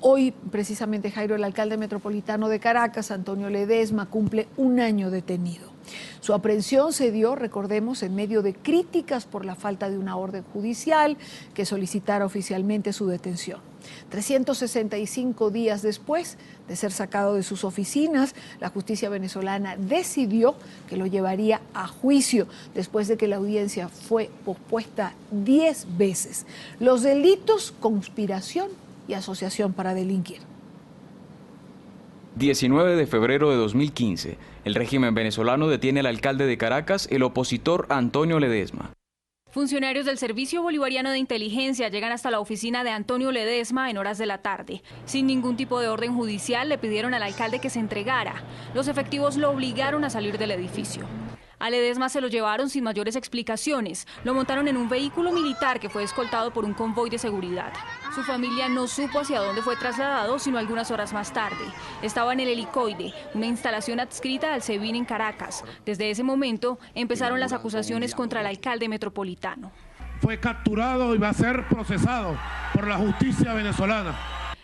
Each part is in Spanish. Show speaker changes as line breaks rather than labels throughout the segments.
Hoy, precisamente, Jairo, el alcalde metropolitano de Caracas, Antonio Ledesma, cumple un año detenido. Su aprehensión se dio, recordemos, en medio de críticas por la falta de una orden judicial que solicitara oficialmente su detención. 365 días después de ser sacado de sus oficinas, la justicia venezolana decidió que lo llevaría a juicio después de que la audiencia fue pospuesta 10 veces. Los delitos: conspiración y asociación para delinquir.
19 de febrero de 2015, el régimen venezolano detiene al alcalde de Caracas, el opositor Antonio Ledesma.
Funcionarios del Servicio Bolivariano de Inteligencia llegan hasta la oficina de Antonio Ledesma en horas de la tarde. Sin ningún tipo de orden judicial, le pidieron al alcalde que se entregara. Los efectivos lo obligaron a salir del edificio. A Ledesma se lo llevaron sin mayores explicaciones. Lo montaron en un vehículo militar que fue escoltado por un convoy de seguridad. Su familia no supo hacia dónde fue trasladado, sino algunas horas más tarde. Estaba en el Helicoide, una instalación adscrita al SEBIN en Caracas. Desde ese momento empezaron las acusaciones contra el alcalde metropolitano.
Fue capturado y va a ser procesado por la justicia venezolana.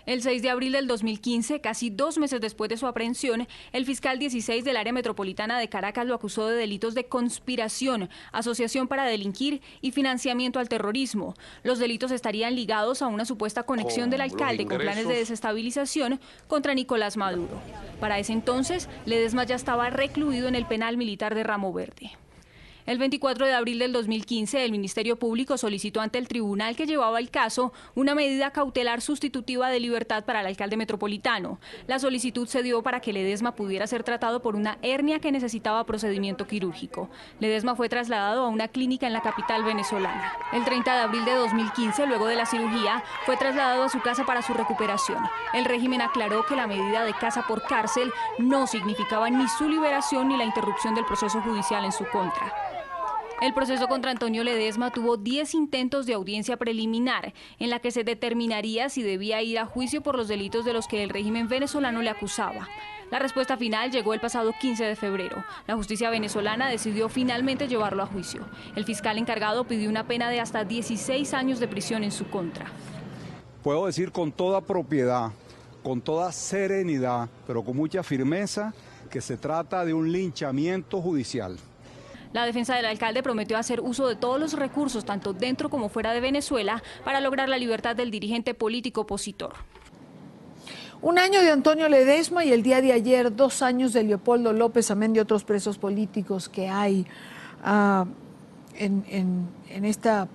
El 6 de abril del 2015, casi 2 meses después de su aprehensión, el fiscal 16 del área metropolitana de Caracas lo acusó de delitos de conspiración, asociación para delinquir y financiamiento al terrorismo. Los delitos estarían ligados a una supuesta conexión del alcalde con planes de desestabilización contra Nicolás Maduro. Para ese entonces, Ledesma ya estaba recluido en el penal militar de Ramo Verde. El 24 de abril del 2015, el Ministerio Público solicitó ante el tribunal que llevaba el caso una medida cautelar sustitutiva de libertad para el alcalde metropolitano. La solicitud se dio para que Ledesma pudiera ser tratado por una hernia que necesitaba procedimiento quirúrgico. Ledesma fue trasladado a una clínica en la capital venezolana. El 30 de abril de 2015, luego de la cirugía, fue trasladado a su casa para su recuperación. El régimen aclaró que la medida de casa por cárcel no significaba ni su liberación ni la interrupción del proceso judicial en su contra. El proceso contra Antonio Ledesma tuvo 10 intentos de audiencia preliminar, en la que se determinaría si debía ir a juicio por los delitos de los que el régimen venezolano le acusaba. La respuesta final llegó el pasado 15 de febrero. La justicia venezolana decidió finalmente llevarlo a juicio. El fiscal encargado pidió una pena de hasta 16 años de prisión en su contra.
Puedo decir con toda propiedad, con toda serenidad, pero con mucha firmeza, que se trata de un linchamiento judicial.
La defensa del alcalde prometió hacer uso de todos los recursos, tanto dentro como fuera de Venezuela, para lograr la libertad del dirigente político opositor.
Un año de Antonio Ledesma y el día de ayer 2 años de Leopoldo López, amén de otros presos políticos que hay en esta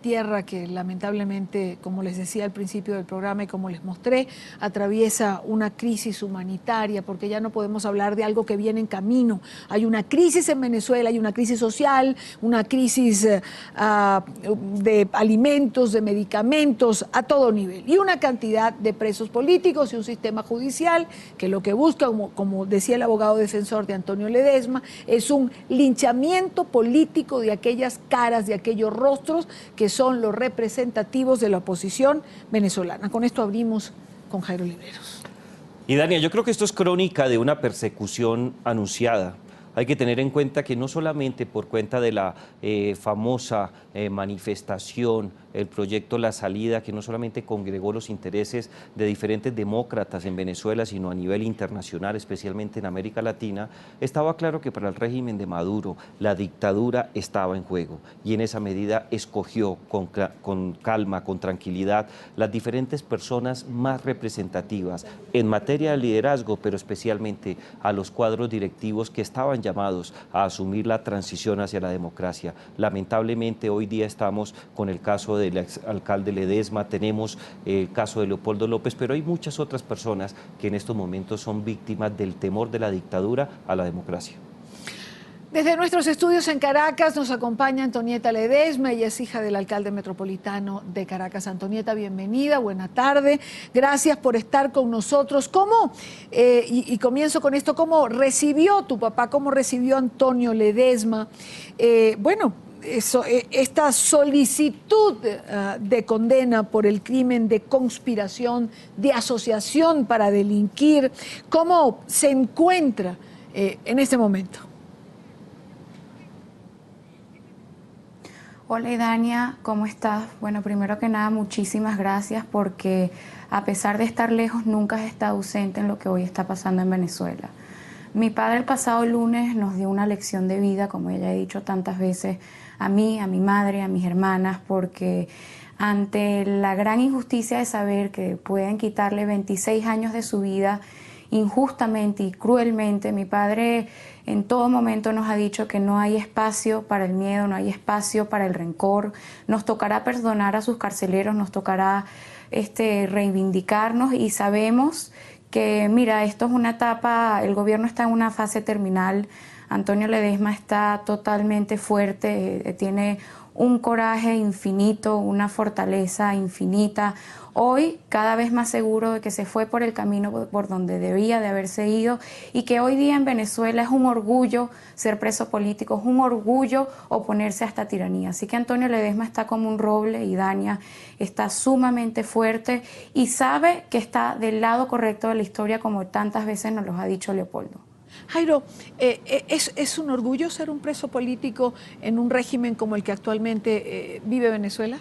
tierra que lamentablemente, como les decía al principio del programa y como les mostré, atraviesa una crisis humanitaria, porque ya no podemos hablar de algo que viene en camino. Hay una crisis en Venezuela, hay una crisis social, una crisis de alimentos, de medicamentos, a todo nivel, y una cantidad de presos políticos y un sistema judicial que lo que busca, como decía el abogado defensor de Antonio Ledesma, es un linchamiento político de aquellas caras, de aquellos rostros que son los representativos de la oposición venezolana. Con esto abrimos con Jairo Liberos.
Y Dania, yo creo que esto es crónica de una persecución anunciada. Hay que tener en cuenta que no solamente por cuenta de la famosa manifestación, el proyecto La Salida, que no solamente congregó los intereses de diferentes demócratas en Venezuela, sino a nivel internacional, especialmente en América Latina, estaba claro que para el régimen de Maduro la dictadura estaba en juego, y en esa medida escogió con calma, con tranquilidad, las diferentes personas más representativas en materia de liderazgo, pero especialmente a los cuadros directivos que estaban llamados a asumir la transición hacia la democracia. Lamentablemente hoy día estamos con el caso del exalcalde Ledesma, tenemos el caso de Leopoldo López, pero hay muchas otras personas que en estos momentos son víctimas del temor de la dictadura a la democracia.
Desde nuestros estudios en Caracas nos acompaña Antonieta Ledesma, ella es hija del alcalde metropolitano de Caracas. Antonieta, bienvenida, buena tarde, gracias por estar con nosotros. ¿Cómo, y comienzo con esto, cómo recibió tu papá, cómo recibió Antonio Ledesma, esta solicitud de condena por el crimen de conspiración, de asociación para delinquir? ¿Cómo se encuentra en este momento?
Hola Idania, ¿cómo estás? Bueno, primero que nada, muchísimas gracias porque a pesar de estar lejos, nunca has estado ausente en lo que hoy está pasando en Venezuela. Mi padre el pasado lunes nos dio una lección de vida, como ella ha dicho tantas veces, a mí, a mi madre, a mis hermanas, porque ante la gran injusticia de saber que pueden quitarle 26 años de su vida injustamente y cruelmente, mi padre en todo momento nos ha dicho que no hay espacio para el miedo, no hay espacio para el rencor. Nos tocará perdonar a sus carceleros, nos tocará reivindicarnos y sabemos que, mira, esto es una etapa, el gobierno está en una fase terminal. Antonio Ledezma está totalmente fuerte, tiene un coraje infinito, una fortaleza infinita. Hoy cada vez más seguro de que se fue por el camino por donde debía de haberse ido y que hoy día en Venezuela es un orgullo ser preso político, es un orgullo oponerse a esta tiranía. Así que Antonio Ledezma está como un roble y Dania está sumamente fuerte y sabe que está del lado correcto de la historia como tantas veces nos lo ha dicho Leopoldo.
Jairo, ¿es un orgullo ser un preso político en un régimen como el que actualmente vive Venezuela?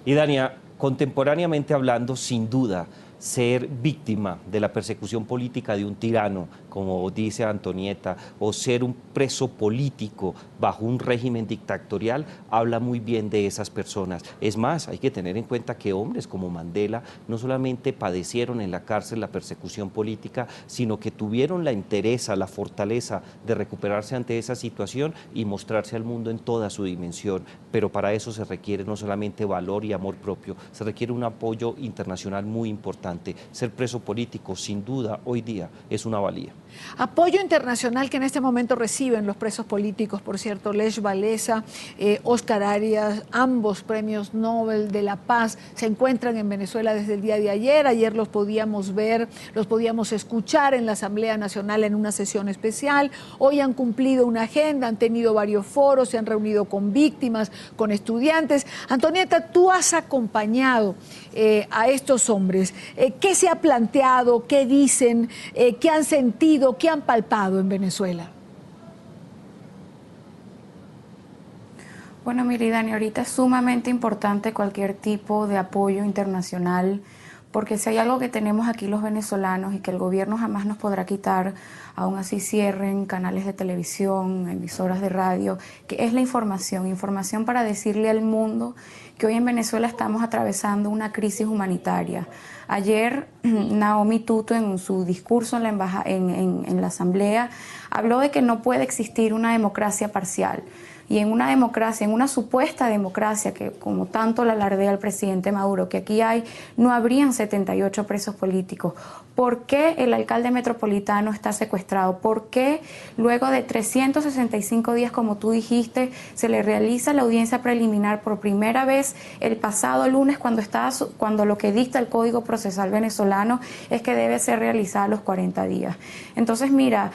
Y Dania, contemporáneamente hablando, sin duda, ser víctima de la persecución política de un tirano, como dice Antonieta, o ser un preso político bajo un régimen dictatorial, habla muy bien de esas personas. Es más, hay que tener en cuenta que hombres como Mandela no solamente padecieron en la cárcel la persecución política, sino que tuvieron la entereza, la fortaleza de recuperarse ante esa situación y mostrarse al mundo en toda su dimensión. Pero para eso se requiere no solamente valor y amor propio, se requiere un apoyo internacional muy importante. Ser preso político, sin duda, hoy día es una valía.
Apoyo internacional que en este momento reciben los presos políticos, por cierto, Lech Walesa, Oscar Arias, ambos premios Nobel de la Paz, se encuentran en Venezuela desde el día de ayer. Ayer los podíamos ver, los podíamos escuchar en la Asamblea Nacional en una sesión especial. Hoy han cumplido una agenda, han tenido varios foros, se han reunido con víctimas, con estudiantes. Antonieta, tú has acompañado a estos hombres. ¿Qué se ha planteado? ¿Qué dicen? ¿Qué han sentido? ¿Qué han palpado en Venezuela?
Bueno, mira, Dani, ahorita es sumamente importante cualquier tipo de apoyo internacional, porque si hay algo que tenemos aquí los venezolanos y que el gobierno jamás nos podrá quitar, aún así cierren canales de televisión, emisoras de radio, que es la información para decirle al mundo que hoy en Venezuela estamos atravesando una crisis humanitaria. Ayer Naomi Tuto en su discurso en la Asamblea habló de que no puede existir una democracia parcial. Y en una democracia, en una supuesta democracia que como tanto la alardea el presidente Maduro, que aquí hay, no habrían 78 presos políticos. ¿Por qué el alcalde metropolitano está secuestrado? ¿Por qué luego de 365 días, como tú dijiste, se le realiza la audiencia preliminar por primera vez el pasado lunes cuando lo que dicta el Código Procesal venezolano es que debe ser realizada a los 40 días? Entonces, mira,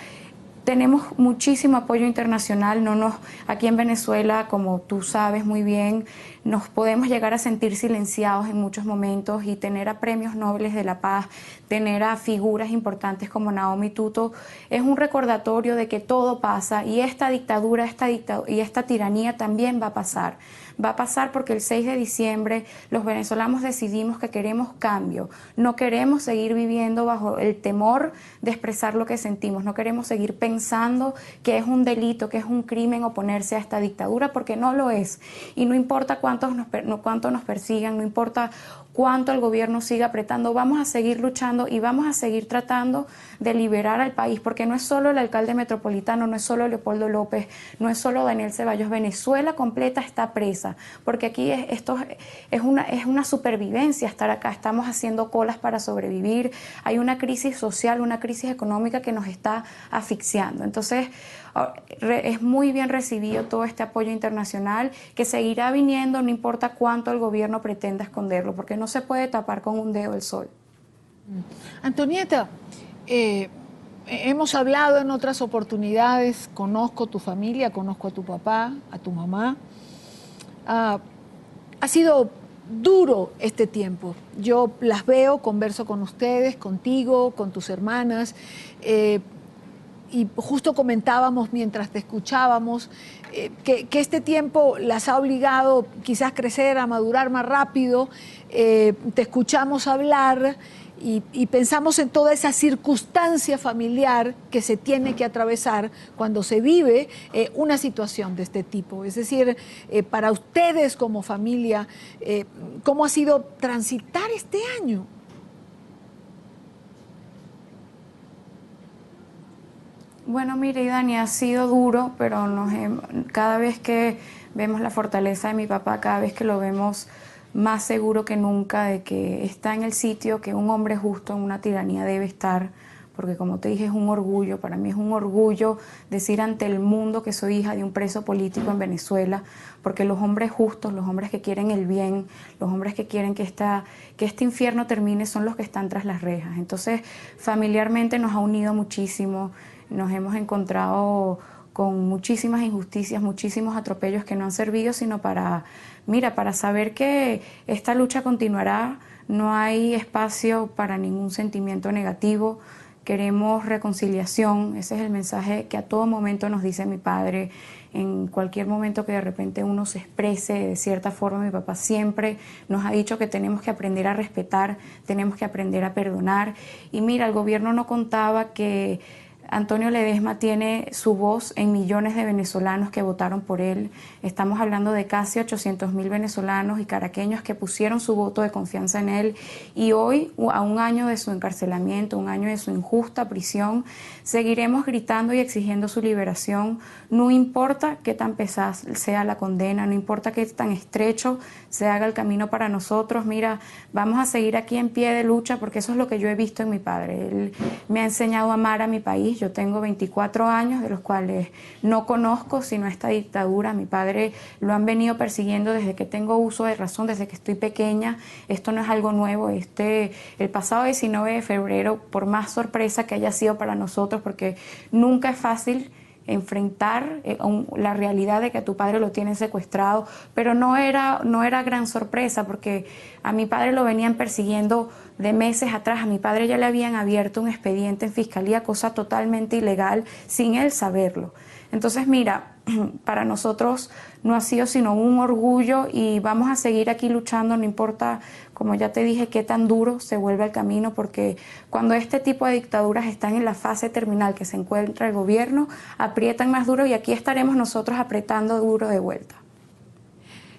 tenemos muchísimo apoyo internacional, aquí en Venezuela, como tú sabes muy bien, nos podemos llegar a sentir silenciados en muchos momentos y tener a premios Nobel de la Paz, tener a figuras importantes como Naomi Tuto, es un recordatorio de que todo pasa y esta dictadura y esta tiranía también va a pasar. Va a pasar porque el 6 de diciembre los venezolanos decidimos que queremos cambio, no queremos seguir viviendo bajo el temor de expresar lo que sentimos, no queremos seguir pensando que es un delito, que es un crimen oponerse a esta dictadura, porque no lo es. Y no importa cuánto nos persigan, no importa cuánto el gobierno siga apretando, vamos a seguir luchando y vamos a seguir tratando de liberar al país, porque no es solo el alcalde metropolitano, no es solo Leopoldo López, no es solo Daniel Ceballos, Venezuela completa está presa, porque aquí esto es una supervivencia estar acá, estamos haciendo colas para sobrevivir, hay una crisis social, una crisis económica que nos está asfixiando. Entonces, es muy bien recibido todo este apoyo internacional que seguirá viniendo, no importa cuánto el gobierno pretenda esconderlo, porque no se puede tapar con un dedo el sol.
Antonieta, hemos hablado en otras oportunidades, conozco tu familia, conozco a tu papá, a tu mamá. Ha sido duro este tiempo. Yo las veo, converso con ustedes, contigo, con tus hermanas. y justo comentábamos mientras te escuchábamos que este tiempo las ha obligado quizás a crecer, a madurar más rápido. Te escuchamos hablar y pensamos en toda esa circunstancia familiar que se tiene que atravesar cuando se vive una situación de este tipo. Es decir, para ustedes como familia, ¿cómo ha sido transitar este año?
Bueno, mire, Dani, ha sido duro, pero cada vez que vemos la fortaleza de mi papá, cada vez que lo vemos más seguro que nunca de que está en el sitio que un hombre justo en una tiranía debe estar, porque como te dije, es un orgullo, para mí es un orgullo decir ante el mundo que soy hija de un preso político en Venezuela, porque los hombres justos, los hombres que quieren el bien, los hombres que quieren que este infierno termine son los que están tras las rejas. Entonces, familiarmente nos ha unido muchísimo, nos hemos encontrado con muchísimas injusticias, muchísimos atropellos que no han servido sino para saber que esta lucha continuará, no hay espacio para ningún sentimiento negativo, queremos reconciliación, ese es el mensaje que a todo momento nos dice mi padre, en cualquier momento que de repente uno se exprese de cierta forma, mi papá siempre nos ha dicho que tenemos que aprender a respetar, tenemos que aprender a perdonar, y mira, el gobierno no contaba que Antonio Ledezma tiene su voz en millones de venezolanos que votaron por él. Estamos hablando de casi 800.000 venezolanos y caraqueños que pusieron su voto de confianza en él. Y hoy, a un año de su encarcelamiento, un año de su injusta prisión, seguiremos gritando y exigiendo su liberación. No importa qué tan pesada sea la condena, no importa qué tan estrecho se haga el camino para nosotros. Mira, vamos a seguir aquí en pie de lucha porque eso es lo que yo he visto en mi padre. Él me ha enseñado a amar a mi país. Yo tengo 24 años, de los cuales no conozco sino esta dictadura. Mi padre lo han venido persiguiendo desde que tengo uso de razón, desde que estoy pequeña. Esto no es algo nuevo. El pasado 19 de febrero, por más sorpresa que haya sido para nosotros, porque nunca es fácil enfrentar la realidad de que a tu padre lo tienen secuestrado, pero no era gran sorpresa porque a mi padre lo venían persiguiendo de meses atrás. A mi padre ya le habían abierto un expediente en fiscalía, cosa totalmente ilegal, sin él saberlo. Entonces, mira, para nosotros no ha sido sino un orgullo y vamos a seguir aquí luchando, no importa, como ya te dije, qué tan duro se vuelve el camino, porque cuando este tipo de dictaduras están en la fase terminal que se encuentra el gobierno, aprietan más duro y aquí estaremos nosotros apretando duro de vuelta.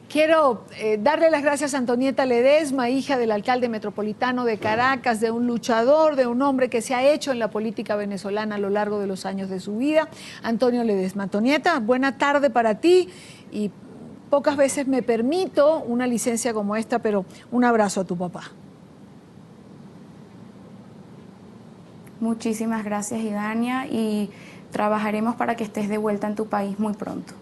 Quiero darle las gracias a Antonieta Ledezma, hija del alcalde metropolitano de Caracas, de un luchador, de un hombre que se ha hecho en la política venezolana a lo largo de los años de su vida, Antonio Ledezma. Antonieta, buena tarde para ti y pocas veces me permito una licencia como esta, pero un abrazo a tu papá.
Muchísimas gracias, Idania, y trabajaremos para que estés de vuelta en tu país muy pronto.